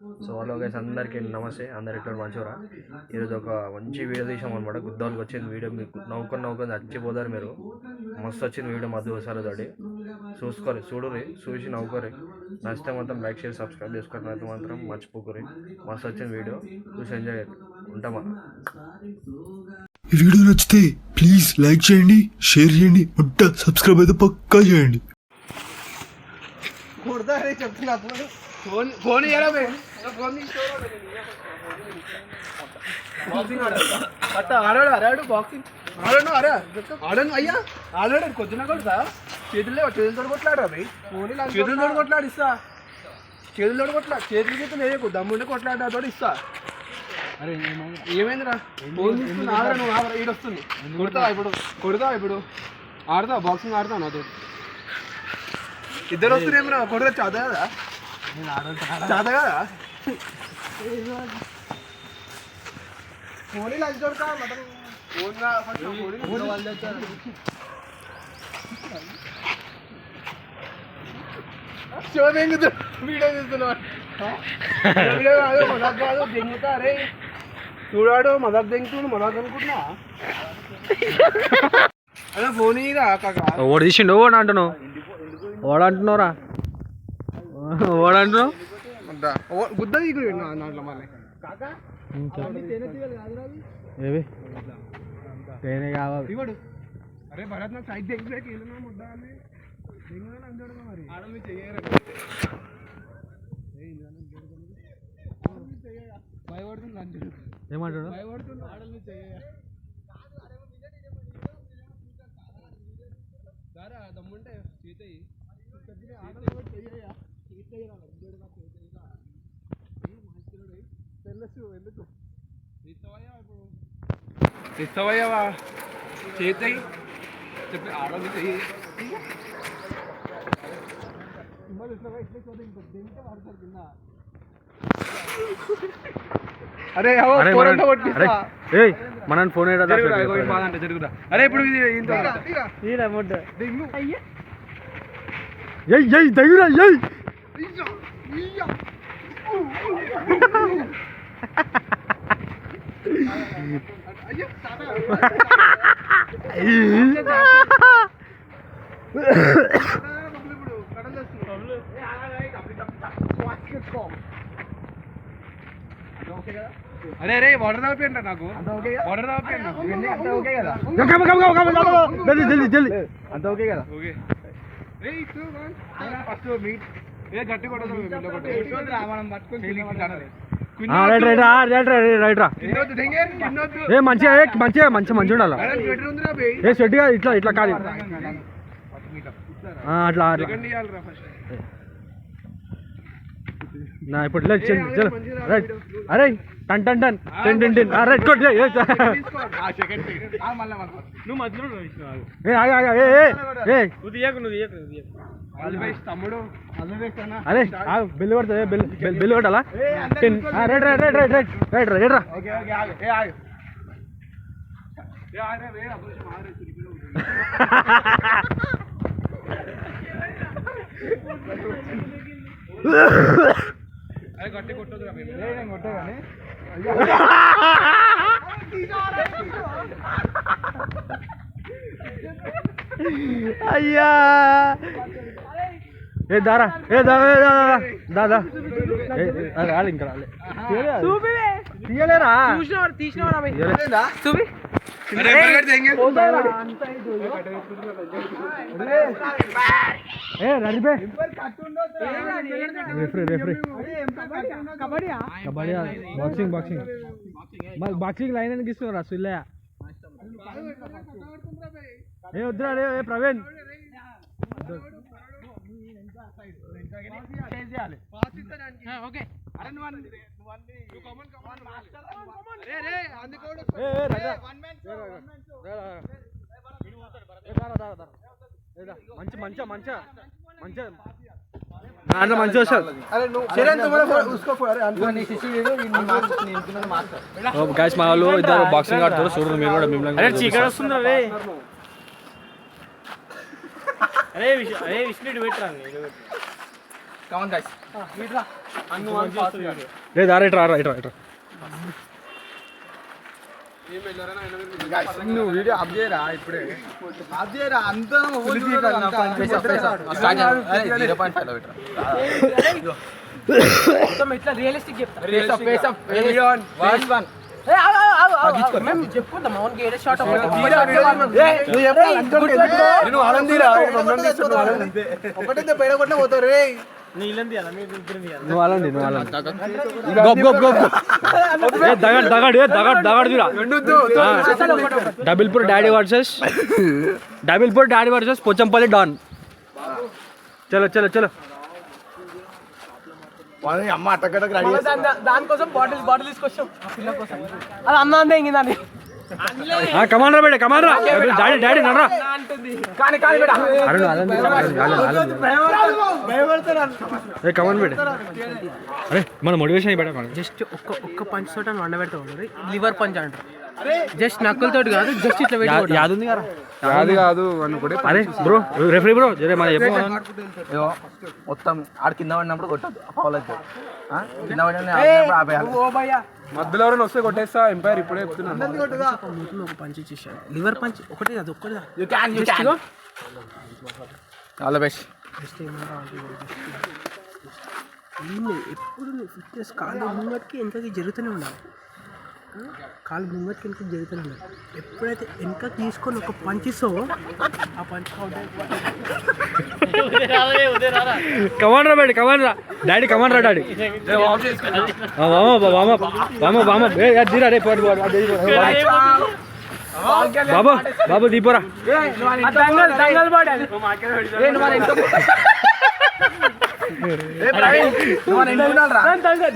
So hello guys, అందరికీ నమస్తే. అందరు ఎట్లా మంచివరా? ఈరోజు ఒక మంచి వీడియో తీసాం అనమాట. గుద్దాలకు వచ్చింది వీడియో. మీకు నవ్వుకొని చచ్చిపోతారు మీరు. మస్తు వచ్చింది వీడియో మధ్య వసాలు తోటి. చూడురి, చూసి నవ్వుకోరి. నచ్చితే మాత్రం లైక్ షేర్ సబ్స్క్రైబ్ చేసుకోవడం అయితే మాత్రం మర్చిపోకరి. మస్తు వచ్చింది వీడియో, చూసి ఎంజాయ్ చేయండి. ఉంటామా? ఈ వీడియో నచ్చితే ప్లీజ్ లైక్ చేయండి, షేర్ చేయండి, సబ్స్క్రైబ్ అయితే పక్కా చేయండి. ఆడాడు బాక్సింగ్ ఆడను అయ్యా ఆడాడు కొద్దిన కొడతా చేతులతో కొట్లాడరా భయ్. చేతులతో కొట్లాడిస్తా, చేతులతో చేతులు చేతులు వేయకు, దమ్ముండే కొట్లాడా తోటి ఇస్తా. అరే ఏమైందిరా? నువ్వు ఈడొస్తుంది. కొడతావా ఇప్పుడు ఆడతావా? బాక్సింగ్ ఆడతావు నాతో? ఇద్దరు వస్తున్నారేమరా? కొడతా చాత కదా, చాత కదా. ఫోన్ లంచ్ దొరకా మటన్ వీడియో చూస్తున్నాడు. మదక్ కాదు, దెంగుతా. అరే చూడాడు మదక్ దెంగుతుడు, మదక్ అనుకుంటున్నా. అదే ఫోన్ ఇరా కాక. ఓడి తీసిండు. ఓడి అంటున్నావు, ఓడంటున్నావురా, ఓడంటున్నావు. గుద్ద దాంట్లో మన కాక ఏవి తేనె కావాలి. ఇవ్వడు. అరే భరత్ నాకు సైడ్ దగ్గరికి వెళ్ళినా ముద్దా అని అంటాడు మరి. ఆడమి చెయ్యరా భయపడుతుంది అంటాడు. ఏమంటాడు? భయపడుతుంది ఆడమి చెయ్య. దారా దమ్ముంటే సీతయ్యి ఎందుకు ఇస్తావయ్యావా? చేతయ్యి చెప్పి ఆడమి చెయ్యి. అరే మన ఫోన్ జరుగుతా. అరే ఇప్పుడు దగ్గర అరే అరే వాటర్ తాగిపోయింట నాకు, వాటర్ తాగిపోయింది నాకు. అంత ఓకే కదా? ఓకే ఫస్ట్ మీట్ ఏ గట్టి కొట్టదు మనం పట్టుకొని మంచిగా ఉండాలి. ఏ షెడ్గా ఇట్లా ఇట్లా కాదు, అట్లా నా ఇప్పుడు రైట్. అరే టన్ టన్ టన్ టెన్ టెన్ టెన్ రైట్ కొట్. నువ్వు మధ్యలో తమ్ముడు అరే బిల్లు కొడుతుంది, బిల్లు కొట్టాలా? Right right right right right right right రా. గట్టి కొట్టదు కొట్టా కానీ అయ్యా. ఏ దారా, ఏ దాదా రాలి, ఇంకా రాలే. తీయలేరా? చూపి. కబడ్డీ బాక్సింగ్ లైన్ అని గీస్తున్నారా? సుల్లయ్య ఏ వద్దురా రే ప్రవీణ్. దాంట్లో మంచి వస్తుంది. గాయస్ మా వాళ్ళు ఇద్దరు బాక్సింగ్ ఆడుతారు, చూడండి మీరు కూడా. మిమ్మల్ని చీకటి వస్తుంది. అరే విష్ణుడు పెట్టరా? కమాన్ గైస్ వీడ్రా అన్ను వన్ ఫాస్ట్ వీడియో లేదు రా రైట్ నువ్వు వీడియో అప్ చేయరా ఇప్పుడే అప్ చేయరా అంతా ఇట్లా రియలిస్టిక్ చెప్తా చెప్పుకుందాం అవును ఏడే షార్ట్ ఒకటైతే పేడ కొట్టిన పోతారు రే డబుల్పూర్ డాడీ వర్సెస్ పోచంపల్లి డాన్ చలో చలో చలో అమ్మ అట్టగడకు రెడీ దానికోసం బాటిల్ తీసుకొచ్చాం పిల్ల కోసం అది అన్న అందే ఇంగిందండి కమాన్ రా బేట కమాన్ రా డాడీ నడరా కానీ కమాన్ బేట అరే మన మోటివేషన్ బేట జస్ట్ ఒక్క పంచ్ తోట వండబెడతా ఉంటుంది లివర్ పంచ్ అంటారు జస్ట్ నక్కులతోటి కాదు జస్ట్ ఇట్లా పెట్టి యాद ఉంది కదా అది కాదు అని కూడా అరే బ్రో రెఫరీ బ్రో జరే మన చెప్పు మొత్తం ఆడ కింద పడినప్పుడు కొట్టద్దు ఫౌల్ అవుతుంది కింద పడినప్పుడు ఆపేయాలి మధ్యలో ఎవరైనా వస్తే కొట్టేస్తా ఎంపైర్ ఇప్పుడే చెప్తున్నాను ఒక పంచ్ ఇచ్చేసాను లివర్ పంచ్ ఒకటి అది ఒక్కటి ఆల్ ద బెస్ట్ జస్ట్ ఎప్పుడు ఫిట్నెస్ కాలు ముంగటికి వెనకకి జరుగుతూనే ఉండాలి కాలు ముంగటికి వెనకకి జరుగుతూనే ఉండాలి ఎప్పుడైతే వెనక తీసుకొని ఒక పంచ్ ఇస్తావో ఆ పంచ్ కమాన్ రా బేట కమాన్ రా డాడీ కమాన్ రా డాడీ వామ దీరా రే బాబు దీపోరా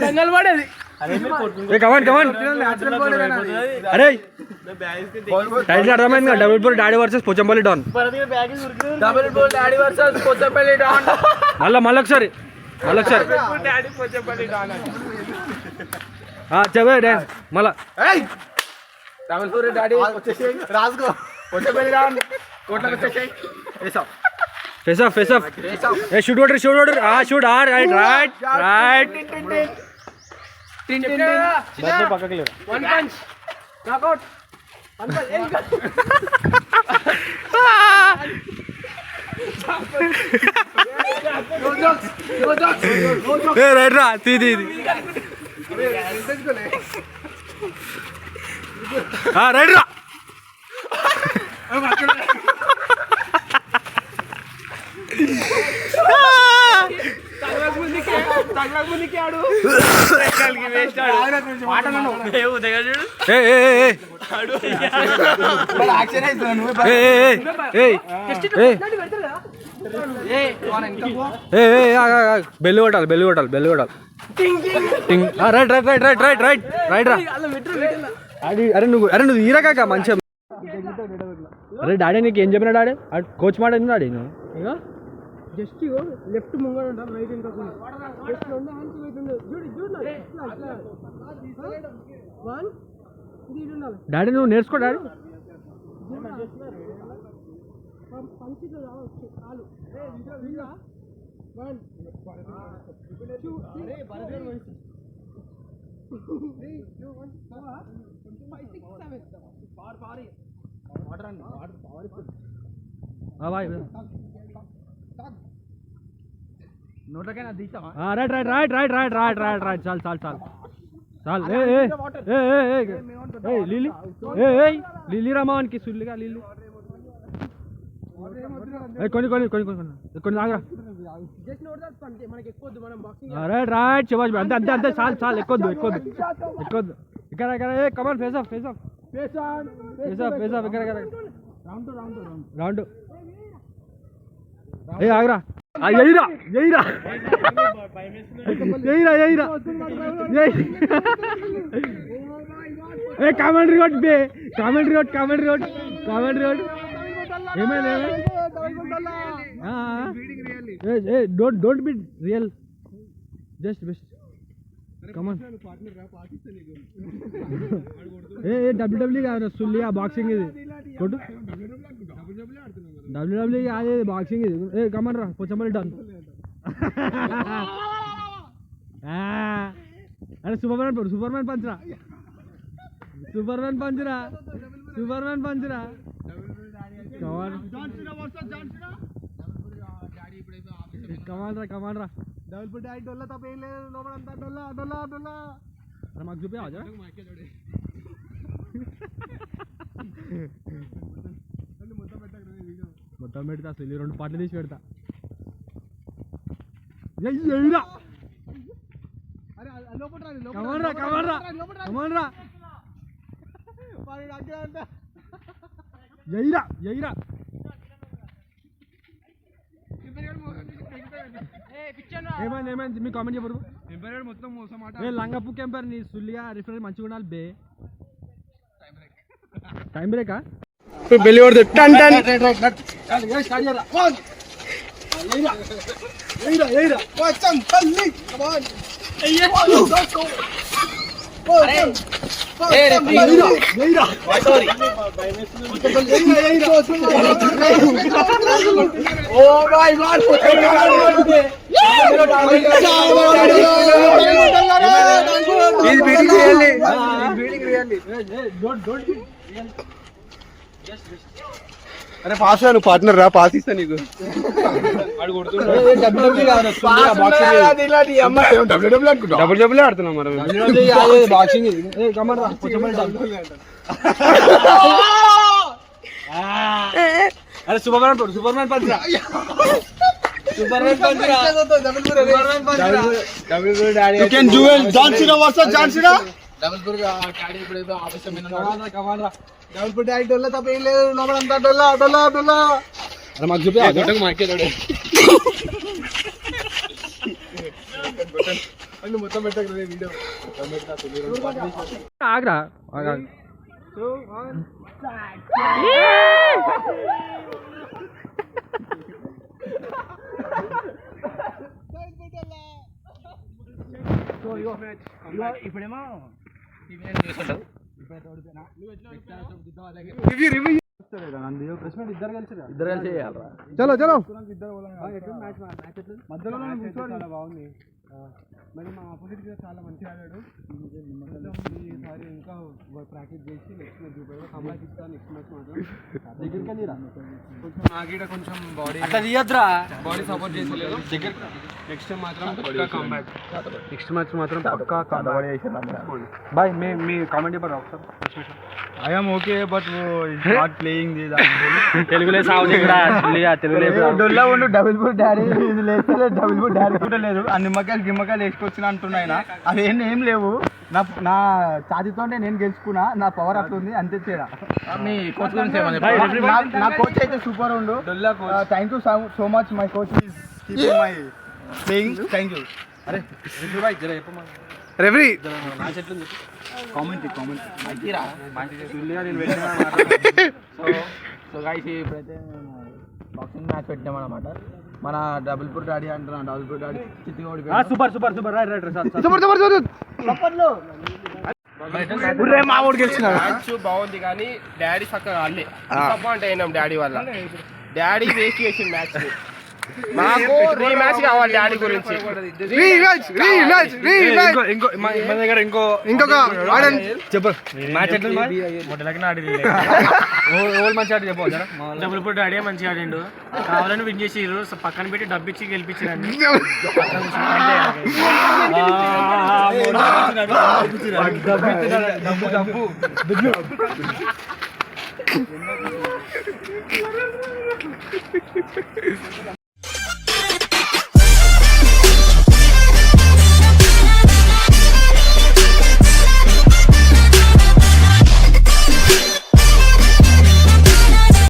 దంగల్ పడేది కమాన్ అరే టైటిల్ అర్థమైంది కదా Dabalpur daddy versus Pochampally don Dabalpur daddy versus Pochampally don మళ్ళీ ఒకసారి డాడీ పోచంపల్లి డాన్ చెప్పే మళ్ళా డబుల్పూర్ డాడీ వచ్చేసి రాజుకో పోచంపల్లి డాన్ కోట్లకు వచ్చేసి face of shoot order shoot right పక్కకి లేవు one punch knockout one punch right రా తీ రైట్ రా బెల్లు కొట్టాలి రైట్ రా అరే నువ్వు ఈరకాక మంచిగా అరే డాడీ నీకు ఏం చెప్పినా డాడీ కోచ్ మాట డాడీ నువ్వు జస్ట్ లెఫ్ట్ ముంగడ ఉంటాం రైట్ ఇంకా జస్ట్ రెండు హ్యాండ్స్ వెయిట్ ఉండదు చూడు వన్ ఇది ఉండాలి డాడీ నువ్వు నేర్చుకో డాడీ పంచితో రావచ్చు కాలు వన్ టూ రైట్ చాలు లిల్లీ రామానికి సుల్లిగా లిల్లీ కొన్ని ఆగరా రైట్ శివాజ్ అంతే చాలు ఎక్కొద్దు ఇక్కడ కమాన్ ఫేస్ ఆఫ్ ఇక్కడ రౌండ్ ఆగరా ఎయిరా కామెంట్రీ రోడ్ ఏమైనా don't be real just best come on WW కాదు సుల్లియా బాక్సింగ్ ఇది కొట్టు డబ్ల్యూడబ్ల్యూ కాదు బాక్సింగ్ ఇది కమాన్ రా పోచంపల్లి డన్ అరే సూపర్మ్యాన్ పంచరా సూపర్మ్యాన్ పంచరా కమాన్ రా డబుల్ పుట్ డాడీ డొల్ల తప్ప ఏం లేదు లోపలంతా డొల్ల అరే మాకు చూపించావా జరా? మొత్తం పెడతా అసలు ఈ 2 పాటలు తీసి పెడతా కమాన్ రా జైరా ఏమైంది మీ కామెంట్ చెప్పరు మొత్తం మోసం మాట ఏ లంగప్పు కెంపర్ నీ సుల్లిగా రిఫరెన్స్ మంచిగా ఉండాలి బే టైం బ్రేకా బెల్లి కొడుతు టన్ టన్ అరే పాస్ నువ్వు పార్ట్నర్ రా పాస్ ఇస్తా నీకు డబుల్ డబుల్ ఆడుతున్నాం మరి బాక్సింగ్ అరే సూపర్మ్యాన్ పంచరా డబుల్ పుట్ డాడీ డొల్ల తప్ప ఏం లేదు లోపలంతా డొల్ల అరే మాకు చూపి మాకే మొత్తం పెట్టకు వీడియో ఆగ్రా ఇప్పుడేమో ఇద్దరు కలిసి చేయాలరా చలో మధ్యలో బాగుంది మరి మా ఆపోజిట్ కూడా చాలా మంచిగా ఆడాడు ఈసారి ఇంకా ప్రాక్టీస్ చేసి నెక్స్ట్ మ్యాచ్ కమ్బ్యాక్ ఇస్తాను నెక్స్ట్ మ్యాచ్ మాత్రం దగ్గరికి కొంచెం నాగీడ కొంచెం బాడీ అట్లా తీయద్దురా బాడీ సపోర్ట్ చేసలేదు దగ్గర నెక్స్ట్ మాత్రం పక్కా కమ్బ్యాక్ నెక్స్ట్ మ్యాచ్ మాత్రం పక్కా బాయ్ మీ కామెంట్ చెప్పండి ఒకసారి I'm okay but not playing తెలుగులో సాగు తెలుగులో డొల్లా ఉండు డబుల్ బుట్ డాడీ ఇది లేదు డబుల్ బుట్ డాడీ కూడా లేదు ఆ నిమ్మకాయలు గిమ్మకాయలు వేసుకొచ్చిన అంటున్నాయినా అవి ఏం లేవు నా ఛాతీతో నేను గెలుచుకున్నా నా పవర్ అట్లుంది అంతే తేడా మీ కోచ్ గురించి నా కోచ్ అయితే సూపర్ ఉండు thank you so much my coach is keeping my playing thank you అరే బాయ్ జర చెప్పమా రెఫరీ మ్యాచ్ ఎట్లుంది కామెంట్ సో గైస్ ఇప్పుడైతే బాక్సింగ్ మ్యాచ్ పెట్టామన్నమాట మన డబుల్ పుట్ డాడీ అంటున్నా double put daddy super right మా ఊరు గెలిచినాడు మ్యాచ్ బాగుంది కానీ డాడీ చక్కగా ఆడలే డిసప్పాయింట్ అయినాం డాడీ వల్ల డాడీ వేస్ట్ చేసిన మ్యాచ్ మాకు రీమ్యాచ్ కావాలి డాడీ గురించి ఇంకొక చెప్పు మ్యాచ్ ఎట్లుంది మంచి ఆడి చెప్పు డబుల్ పుట్ డాడీ మంచిగా ఆడిండు కావాలని విన్ చేసిర్రు పక్కన పెట్టి డబ్బు ఇచ్చి గెలిపించారండి